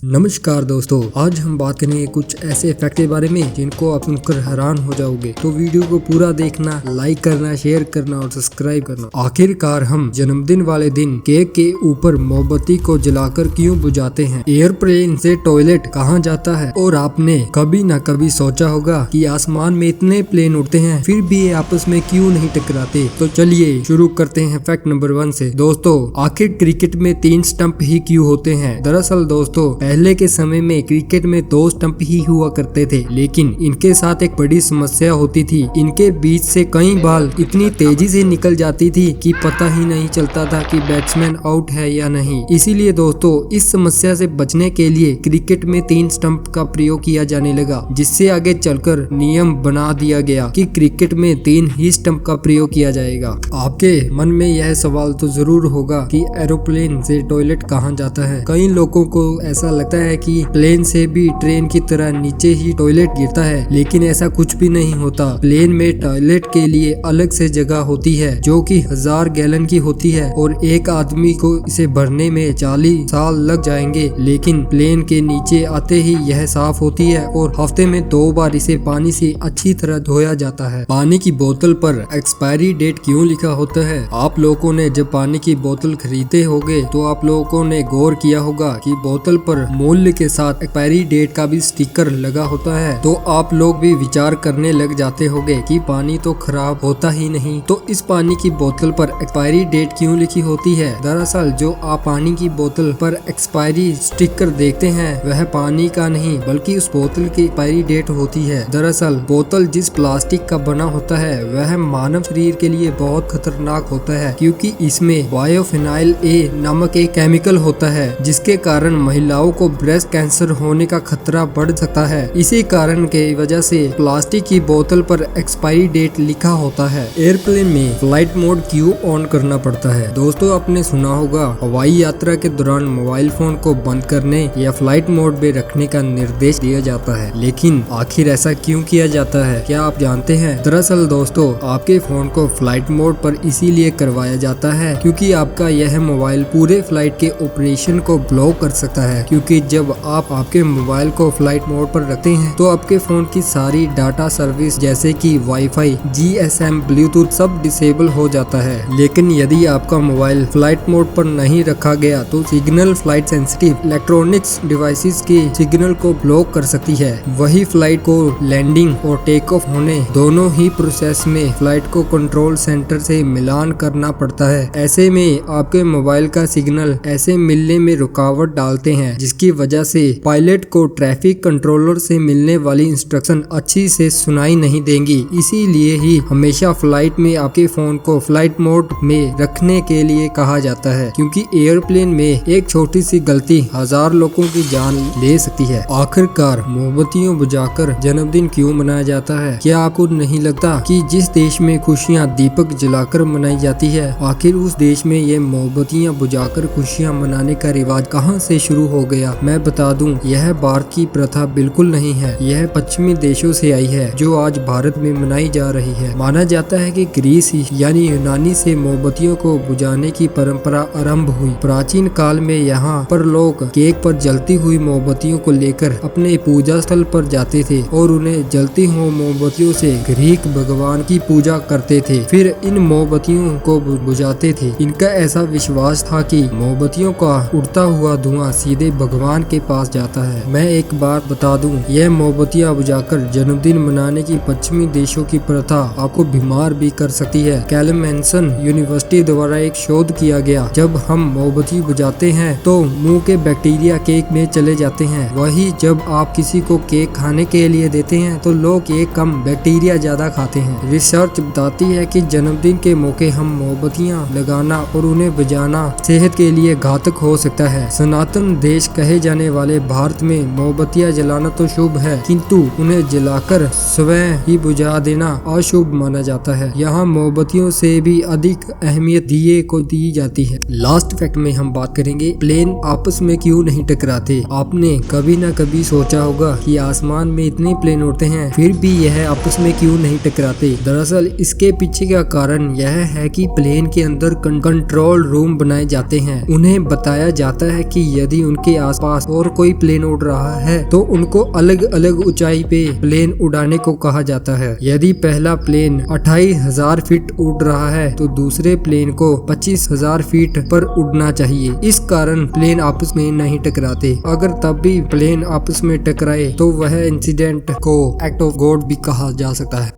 नमस्कार दोस्तों, आज हम बात करेंगे कुछ ऐसे फैक्ट के बारे में जिनको आप सुनकर हैरान हो जाओगे। तो वीडियो को पूरा देखना, लाइक करना, शेयर करना और सब्सक्राइब करना। आखिरकार हम जन्मदिन वाले दिन केक के ऊपर मोमबत्ती को जलाकर क्यों बुझाते हैं? एयरप्लेन से टॉयलेट कहाँ जाता है? और आपने कभी न कभी सोचा होगा कि आसमान में इतने प्लेन उड़ते हैं फिर भी ये आपस में क्यों नहीं टकराते? तो चलिए शुरू करते हैं फैक्ट नंबर 1 से। दोस्तों, आखिर क्रिकेट में 3 स्टंप ही क्यों होते हैं? दरअसल दोस्तों, पहले के समय में क्रिकेट में 2 स्टंप ही हुआ करते थे, लेकिन इनके साथ एक बड़ी समस्या होती थी। इनके बीच से कई बॉल इतनी तेजी से निकल जाती थी कि पता ही नहीं चलता था कि बैट्समैन आउट है या नहीं। इसीलिए दोस्तों, इस समस्या से बचने के लिए क्रिकेट में 3 स्टंप का प्रयोग किया जाने लगा, जिससे आगे चलकर नियम बना दिया गया कि क्रिकेट में 3 ही स्टंप का प्रयोग किया जाएगा। आपके मन में यह सवाल तो जरूर होगा कि एरोप्लेन से टॉयलेट कहाँ जाता है? कई लोगों को ऐसा लगता है कि प्लेन से भी ट्रेन की तरह नीचे ही टॉयलेट गिरता है, लेकिन ऐसा कुछ भी नहीं होता। प्लेन में टॉयलेट के लिए अलग से जगह होती है जो कि 1000 गैलन की होती है और एक आदमी को इसे भरने में 40 साल लग जाएंगे, लेकिन प्लेन के नीचे आते ही यह साफ होती है और हफ्ते में 2 बार इसे पानी से अच्छी तरह धोया जाता है। पानी की बोतल पर एक्सपायरी डेट क्यों लिखा होता है? आप लोगों ने जब पानी की बोतल खरीदे होंगे तो आप लोगों ने गौर किया होगा कि बोतल पर मूल्य के साथ एक्सपायरी डेट का भी स्टिकर लगा होता है। तो आप लोग भी विचार करने लग जाते होंगे कि पानी तो खराब होता ही नहीं, तो इस पानी की बोतल पर एक्सपायरी डेट क्यों लिखी होती है? दरअसल जो आप पानी की बोतल पर एक्सपायरी स्टिकर देखते हैं वह पानी का नहीं बल्कि उस बोतल की एक्सपायरी डेट होती है। दरअसल बोतल जिस प्लास्टिक का बना होता है वह मानव शरीर के लिए बहुत खतरनाक होता है, क्योंकि इसमें बायोफिनाइल ए नामक एक केमिकल होता है जिसके कारण महिलाओं को ब्रेस्ट कैंसर होने का खतरा बढ़ सकता है। इसी कारण के वजह से प्लास्टिक की बोतल पर एक्सपायरी डेट लिखा होता है। एयरप्लेन में फ्लाइट मोड क्यों ऑन करना पड़ता है? दोस्तों, आपने सुना होगा हवाई यात्रा के दौरान मोबाइल फोन को बंद करने या फ्लाइट मोड में रखने का निर्देश दिया जाता है, लेकिन आखिर ऐसा क्यों किया जाता है? क्या आप जानते हैं? दरअसल दोस्तों, आपके फोन को फ्लाइट मोड पर इसीलिए करवाया जाता है क्योंकि आपका यह मोबाइल पूरे फ्लाइट के ऑपरेशन को ब्लॉक कर सकता है, क्योंकि जब आप आपके मोबाइल को फ्लाइट मोड पर रखते हैं तो आपके फोन की सारी डाटा सर्विस जैसे कि वाईफाई, जीएसएम, ब्लूटूथ सब डिसेबल हो जाता है। लेकिन यदि आपका मोबाइल फ्लाइट मोड पर नहीं रखा गया तो signal flight sensitive electronics devices के सिग्नल को ब्लॉक कर सकती है। वही फ्लाइट को लैंडिंग और टेक ऑफ होने दोनों ही प्रोसेस में फ्लाइट को कंट्रोल सेंटर से मिलान करना पड़ता है। ऐसे में आपके मोबाइल का सिग्नल ऐसे मिलने में रुकावट डालते हैं, जिसकी वजह से पायलट को ट्रैफिक कंट्रोलर से मिलने वाली इंस्ट्रक्शन अच्छी से सुनाई नहीं देंगी। इसीलिए ही हमेशा फ्लाइट में आपके फोन को फ्लाइट मोड में रखने के लिए कहा जाता है, क्योंकि एयरप्लेन में एक छोटी सी गलती 1000 लोगों की जान ले सकती है। आखिरकार मोमबत्तियों बुझाकर जन्मदिन क्यों मनाया जाता है? क्या आपको नहीं लगता कि जिस देश में खुशियाँ दीपक जलाकर मनाई जाती है, आखिर उस देश में ये मोमबत्तियाँ बुझाकर खुशियाँ मनाने का रिवाज कहाँ से शुरू हो गया? मैं बता दूं, यह भारत की प्रथा बिल्कुल नहीं है। यह पश्चिमी देशों से आई है जो आज भारत में मनाई जा रही है। माना जाता है कि ग्रीस यानी यूनानी से मोमबत्तियों को बुझाने की परंपरा आरंभ हुई। प्राचीन काल में यहाँ पर लोग केक पर जलती हुई मोमबत्तियों को लेकर अपने पूजा स्थल पर जाते थे और उन्हें जलती हुई मोमबत्तियों से ग्रीक भगवान की पूजा करते थे, फिर इन मोमबत्तियों को बुझाते थे। इनका ऐसा विश्वास था कि मोमबत्तियों का उड़ता हुआ धुआं सीधे भगवान के पास जाता है। मैं एक बात बता दूं, यह मोमबत्तियां बुझाकर जन्मदिन मनाने की पश्चिमी देशों की प्रथा आपको बीमार भी कर सकती है। कैलमेंसन यूनिवर्सिटी द्वारा एक शोध किया गया, जब हम मोमबत्ती बुझाते हैं तो मुंह के बैक्टीरिया केक में चले जाते हैं, वही जब आप किसी को केक खाने के लिए देते हैं तो लोग केक कम बैक्टीरिया ज्यादा खाते हैं। रिसर्च बताती है कि जन्मदिन के मौके हम मोमबत्तियां लगाना और उन्हें बुझाना सेहत के लिए घातक हो सकता है। सनातन देश कहे जाने वाले भारत में मोमबत्तियां जलाना तो शुभ है, किंतु उन्हें जलाकर स्वयं ही बुझा देना अशुभ माना जाता है। यहाँ मोमबत्तियों से भी अधिक अहमियत दिए को दी जाती है। लास्ट फैक्ट में हम बात करेंगे प्लेन आपस में क्यों नहीं टकराते। आपने कभी न कभी सोचा होगा कि आसमान में इतने प्लेन उड़ते हैं फिर भी यह आपस में क्यों नहीं टकराते। दरअसल इसके पीछे का कारण यह है कि प्लेन के अंदर कंट्रोल रूम बनाए जाते हैं। उन्हें बताया जाता है कि यदि उनके आसपास और कोई प्लेन उड़ रहा है तो उनको अलग अलग ऊंचाई पे प्लेन उड़ाने को कहा जाता है। यदि पहला प्लेन 28,000 फीट उड़ रहा है तो दूसरे प्लेन को 25,000 फीट पर उड़ना चाहिए। इस कारण प्लेन आपस में नहीं टकराते। अगर तब भी प्लेन आपस में टकराए तो वह इंसिडेंट को एक्ट ऑफ गॉड भी कहा जा सकता है।